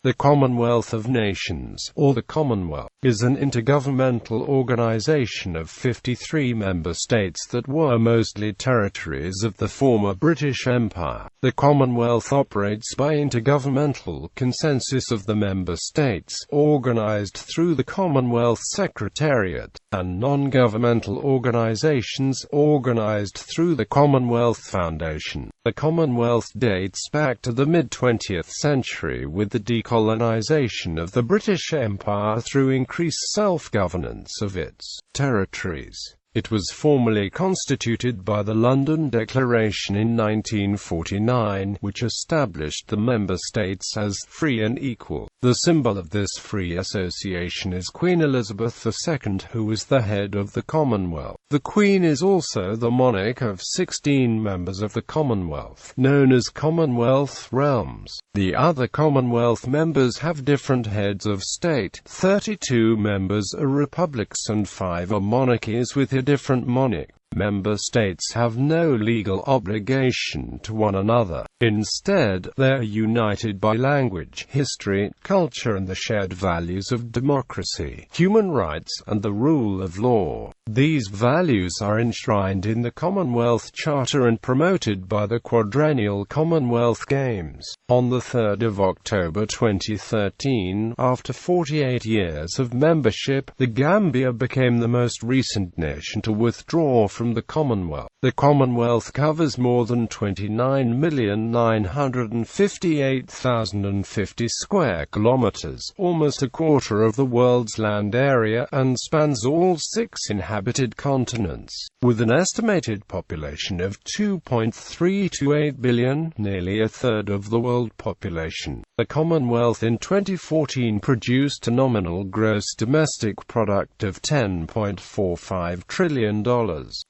The Commonwealth of Nations, or the Commonwealth, is an intergovernmental organisation of 53 member states that were mostly territories of the former British Empire. The Commonwealth operates by intergovernmental consensus of the member states, organised through the Commonwealth Secretariat, and non-governmental organisations organised through the Commonwealth Foundation. The Commonwealth dates back to the mid-20th century with the decolonisation of the British Empire through increased self-governance of its territories. It was formally constituted by the London Declaration in 1949, which established the member states as free and equal. The symbol of this free association is Queen Elizabeth II, who is the head of the Commonwealth. The Queen is also the monarch of 16 members of the Commonwealth, known as Commonwealth realms. The other Commonwealth members have different heads of state. 32 members are republics and 5 are monarchies with a different monarch. Member states have no legal obligation to one another. Instead, they are united by language, history, culture and the shared values of democracy, human rights, and the rule of law. These values are enshrined in the Commonwealth Charter and promoted by the quadrennial Commonwealth Games. On the 3rd of October 2013, after 48 years of membership, the Gambia became the most recent nation to withdraw from the Commonwealth. The Commonwealth covers more than 29,958,050 square kilometers, almost a quarter of the world's land area, and spans all 6 inhabited continents. With an estimated population of 2.328 billion, nearly a third of the world population, the Commonwealth in 2014 produced a nominal gross domestic product of $10.45 trillion,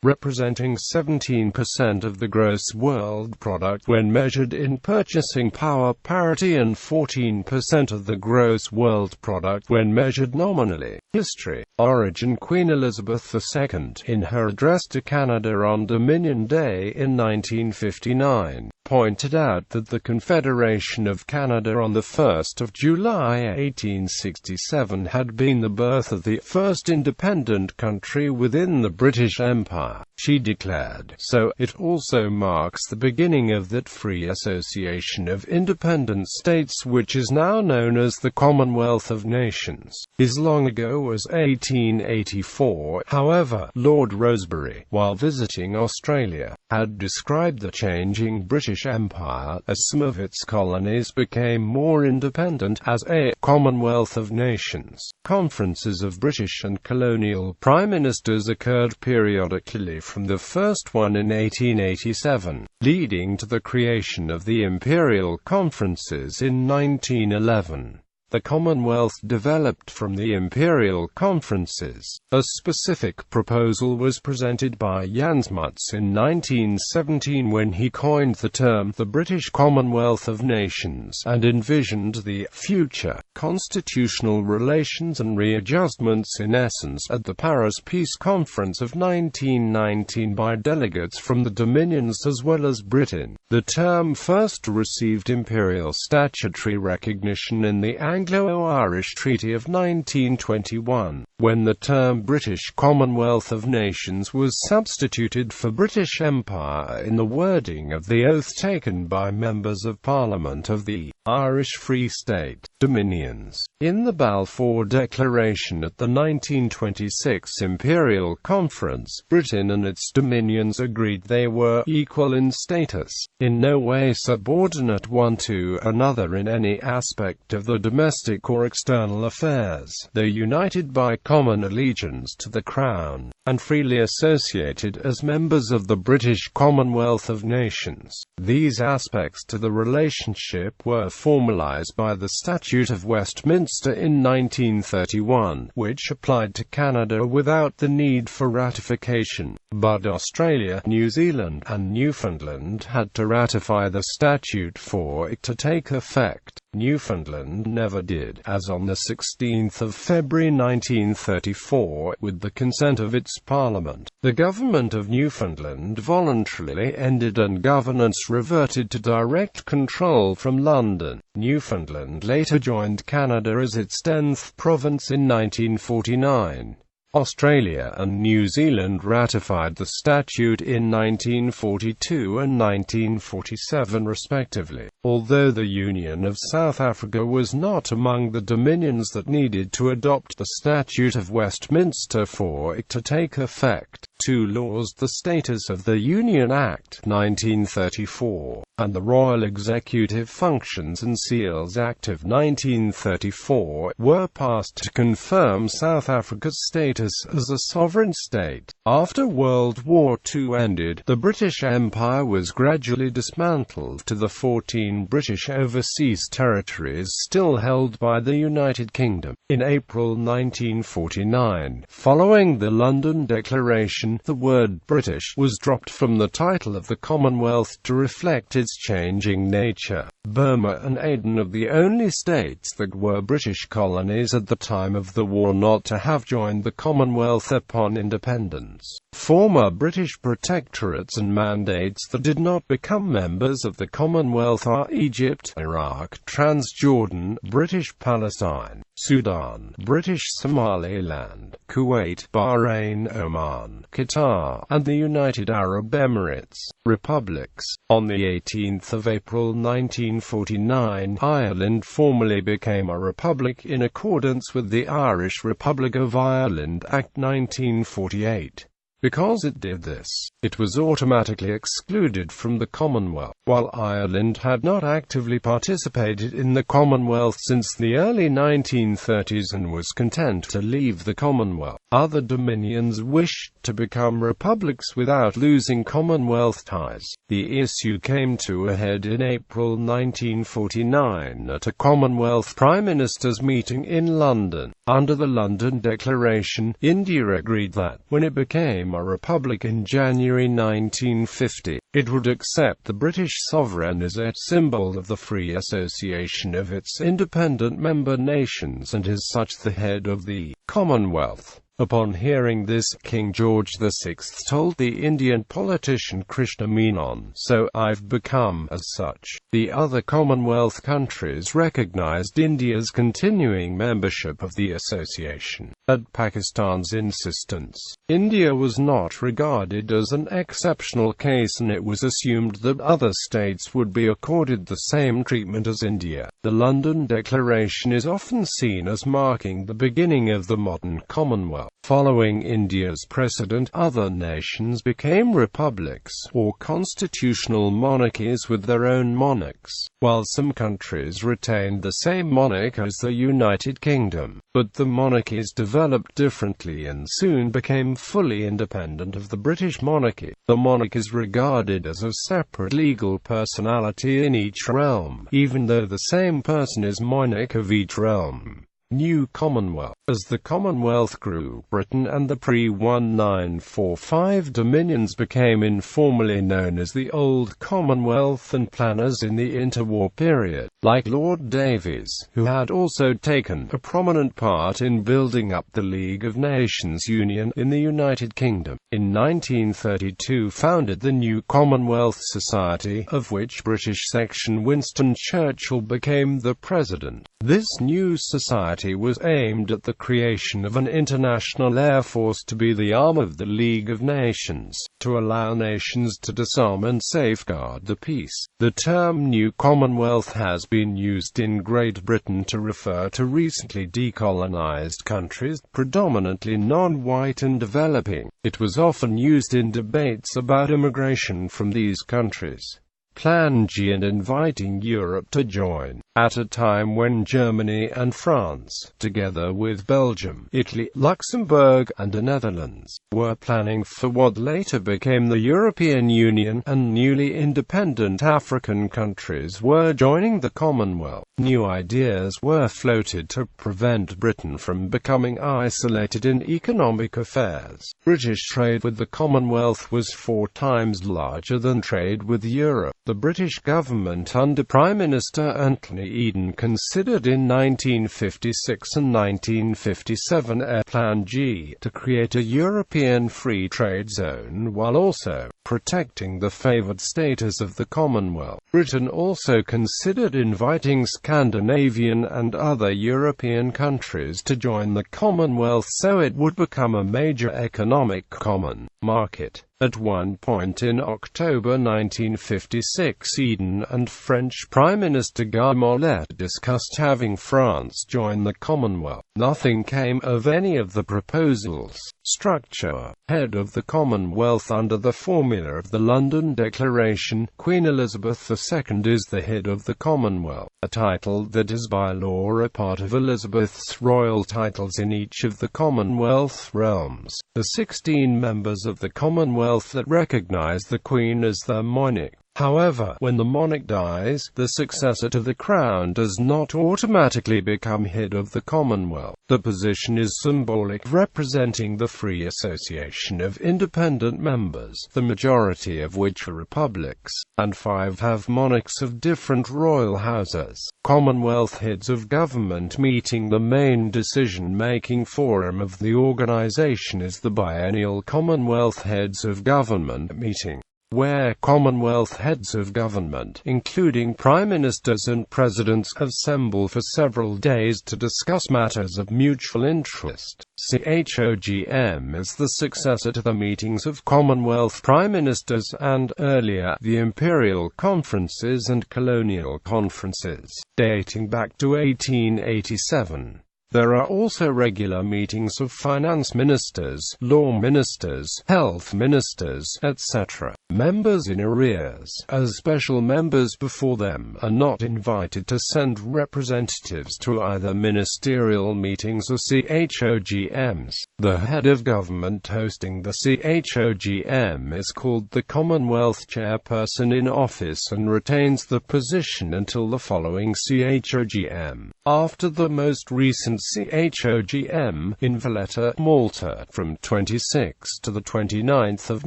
representing 17% of the gross world product when measured in purchasing power parity and 14% of the gross world product when measured nominally. History. Origin. Queen Elizabeth II, in her address to Canada on Dominion Day in 1959, pointed out that the Confederation of Canada on the 1st of July 1867 had been the birth of the first independent country within the British Empire. She declared, "So, it also marks the beginning of that free association of independent states which is now known as the Commonwealth of Nations." As long ago as 1884, however, Lord Rosebery, while visiting Australia, had described the changing British Empire as some of its colonies became more independent as a Commonwealth of Nations. Conferences of British and colonial prime ministers occurred periodically from the first one in 1887, leading to the creation of the Imperial Conferences in 1911. The Commonwealth developed from the Imperial Conferences. A specific proposal was presented by Jan Smuts in 1917 when he coined the term the British Commonwealth of Nations and envisioned the future constitutional relations and readjustments in essence at the Paris Peace Conference of 1919 by delegates from the Dominions as well as Britain. The term first received imperial statutory recognition in the Anglo-Irish Treaty of 1921, when the term British Commonwealth of Nations was substituted for British Empire in the wording of the oath taken by members of Parliament of the Irish Free State Dominions. In the Balfour Declaration at the 1926 Imperial Conference, Britain and its dominions agreed they were equal in status, in no way subordinate one to another in any aspect of the domestic or external affairs. Though united by common allegiance to the Crown, and freely associated as members of the British Commonwealth of Nations. These aspects to the relationship were formalised by the Statute of Westminster in 1931, which applied to Canada without the need for ratification. But Australia, New Zealand, and Newfoundland had to ratify the statute for it to take effect. Newfoundland never did, as on 16 February 1934, with the consent of its parliament, the government of Newfoundland voluntarily ended and governance reverted to direct control from London. Newfoundland later joined Canada as its 10th province in 1949. Australia and New Zealand ratified the statute in 1942 and 1947 respectively, although the Union of South Africa was not among the dominions that needed to adopt the Statute of Westminster for it to take effect. Two laws, the Status of the Union Act 1934 and the Royal Executive Functions and Seals Act of 1934, were passed to confirm South Africa's status as a sovereign state. After World War II ended, the British Empire was gradually dismantled to the 14 British overseas territories still held by the United Kingdom. In April 1949, following the London Declaration, the word British was dropped from the title of the Commonwealth to reflect its changing nature. Burma and Aden are the only states that were British colonies at the time of the war not to have joined the Commonwealth upon independence. Former British protectorates and mandates that did not become members of the Commonwealth are Egypt, Iraq, Transjordan, British Palestine, Sudan, British Somaliland, Kuwait, Bahrain, Oman, Qatar, and the United Arab Emirates. Republics. On the 18th of April 1949, Ireland formally became a republic in accordance with the Irish Republic of Ireland Act 1948. Because it did this, it was automatically excluded from the Commonwealth. While Ireland had not actively participated in the Commonwealth since the early 1930s and was content to leave the Commonwealth, other dominions wished to become republics without losing Commonwealth ties. The issue came to a head in April 1949 at a Commonwealth Prime Ministers meeting in London. Under the London Declaration, India agreed that, when it became a republic in January 1950, it would accept the British sovereign as a symbol of the free association of its independent member nations and as such the head of the Commonwealth. Upon hearing this, King George VI told the Indian politician Krishna Menon, "So I've become as such." The other Commonwealth countries recognized India's continuing membership of the association. At Pakistan's insistence, India was not regarded as an exceptional case and it was assumed that other states would be accorded the same treatment as India. The London Declaration is often seen as marking the beginning of the modern Commonwealth. Following India's precedent, other nations became republics, or constitutional monarchies with their own monarchs, while some countries retained the same monarch as the United Kingdom. But the monarchies developed differently and soon became fully independent of the British monarchy. The monarch is regarded as a separate legal personality in each realm, even though the same person is monarch of each realm. New Commonwealth. As the Commonwealth grew, Britain and the pre-1945 dominions became informally known as the Old Commonwealth, and planners in the interwar period, like Lord Davies, who had also taken a prominent part in building up the League of Nations Union in the United Kingdom, in 1932 founded the New Commonwealth Society, of which British section Winston Churchill became the president. This new society was aimed at the creation of an international air force to be the arm of the League of Nations, to allow nations to disarm and safeguard the peace. The term New Commonwealth has been used in Great Britain to refer to recently decolonised countries, predominantly non-white and developing. It was often used in debates about immigration from these countries. Plan G and inviting Europe to join, at a time when Germany and France, together with Belgium, Italy, Luxembourg, and the Netherlands, were planning for what later became the European Union, and newly independent African countries were joining the Commonwealth. New ideas were floated to prevent Britain from becoming isolated in economic affairs. British trade with the Commonwealth was 4 times larger than trade with Europe. The British government under Prime Minister Anthony Eden considered in 1956 and 1957 a Plan G to create a European free trade zone while also protecting the favoured status of the Commonwealth. Britain also considered inviting Scandinavian and other European countries to join the Commonwealth so it would become a major economic common market. At one point in October 1956, Eden and French Prime Minister Guy Mollet discussed having France join the Commonwealth. Nothing came of any of the proposals. Structure. Head of the Commonwealth. Under the formula of the London Declaration, Queen Elizabeth II is the head of the Commonwealth, a title that is by law a part of Elizabeth's royal titles in each of the Commonwealth realms. The 16 members of the Commonwealth that recognize the Queen as their monarch. However, when the monarch dies, the successor to the crown does not automatically become head of the Commonwealth. The position is symbolic, representing the free association of independent members, the majority of which are republics, and 5 have monarchs of different royal houses. Commonwealth heads of government meeting. The main decision-making forum of the organization is the biennial Commonwealth Heads of Government meeting, where Commonwealth heads of government, including prime ministers and presidents, assemble for several days to discuss matters of mutual interest. CHOGM is the successor to the meetings of Commonwealth prime ministers and, earlier, the Imperial Conferences and Colonial Conferences, dating back to 1887. There are also regular meetings of finance ministers, law ministers, health ministers, etc. Members in arrears, as special members before them, are not invited to send representatives to either ministerial meetings or CHOGMs. The head of government hosting the CHOGM is called the Commonwealth Chairperson in office and retains the position until the following CHOGM. After the most recent CHOGM, in Valletta, Malta, from 26 to the 29th of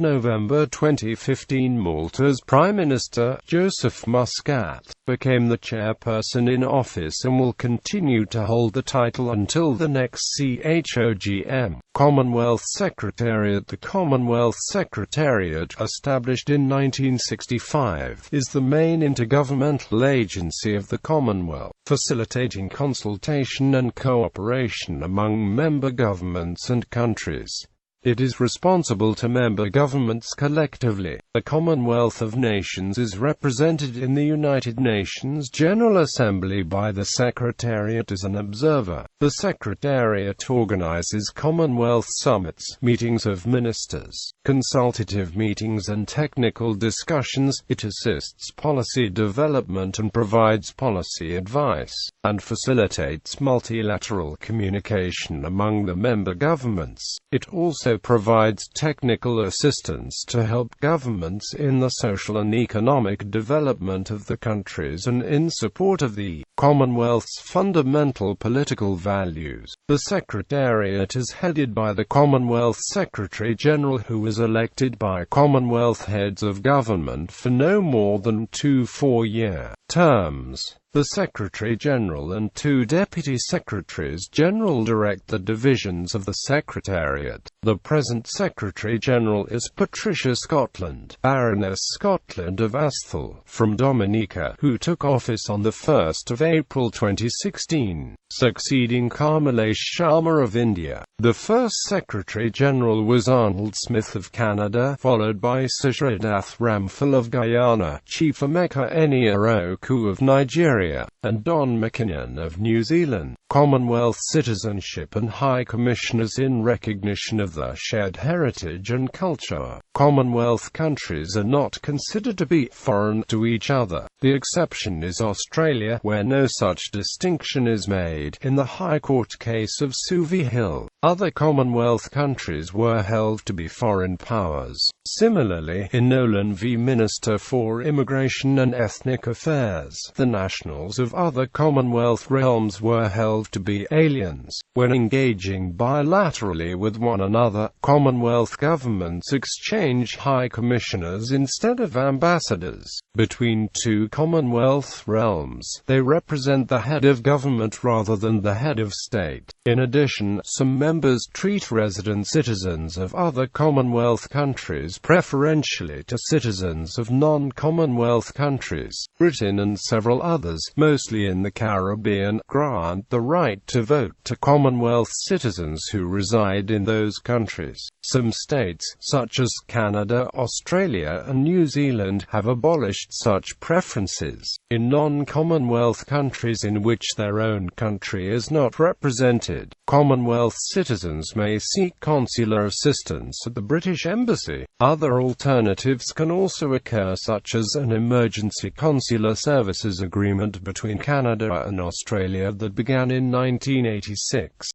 November 2015, Malta's Prime Minister, Joseph Muscat, became the chairperson in office and will continue to hold the title until the next CHOGM. Commonwealth Secretariat. The Commonwealth Secretariat, established in 1965, is the main intergovernmental agency of the Commonwealth, facilitating consultation and cooperation among member governments and countries. It is responsible to member governments collectively. The Commonwealth of Nations is represented in the United Nations General Assembly by the Secretariat as an observer. The Secretariat organizes Commonwealth summits, meetings of ministers, consultative meetings and technical discussions. It assists policy development and provides policy advice, and facilitates multilateral communication among the member governments. It also provides technical assistance to help governments in the social and economic development of the countries and in support of the Commonwealth's fundamental political values. The Secretariat is headed by the Commonwealth Secretary-General, who is elected by Commonwealth heads of government for no more than 2 4-year terms. The Secretary-General and 2 Deputy Secretaries-General direct the divisions of the Secretariat. The present Secretary-General is Patricia Scotland, Baroness Scotland of Asthall, from Dominica, who took office on 1 April 2016, succeeding Kamalesh Sharma of India. The first Secretary-General was Arnold Smith of Canada, followed by Sishadath Ramphal of Guyana, Chief Emeka Enioku of Nigeria, and Don McKinnon of New Zealand. Commonwealth Citizenship and High Commissioners in recognition of the shared heritage and culture. Commonwealth countries are not considered to be foreign to each other. The exception is Australia, where no such distinction is made, in the High Court case of Sue v. Hill. Other Commonwealth countries were held to be foreign powers. Similarly, in Nolan v. Minister for Immigration and Ethnic Affairs, the nationals of other Commonwealth realms were held to be aliens. When engaging bilaterally with one another, Commonwealth governments exchange high commissioners instead of ambassadors. Between two Commonwealth realms, they represent the head of government rather than the head of state. In addition, some members treat resident citizens of other Commonwealth countries preferentially to citizens of non-Commonwealth countries. Britain and several others, mostly in the Caribbean, grant the right to vote to Commonwealth citizens who reside in those countries. Some states, such as Canada, Australia, and New Zealand, have abolished such preferences. In non-Commonwealth countries in which their own country is not represented, Commonwealth citizens may seek consular assistance at the British Embassy. Other alternatives can also occur, such as an emergency consular services agreement between Canada and Australia that began in 1986.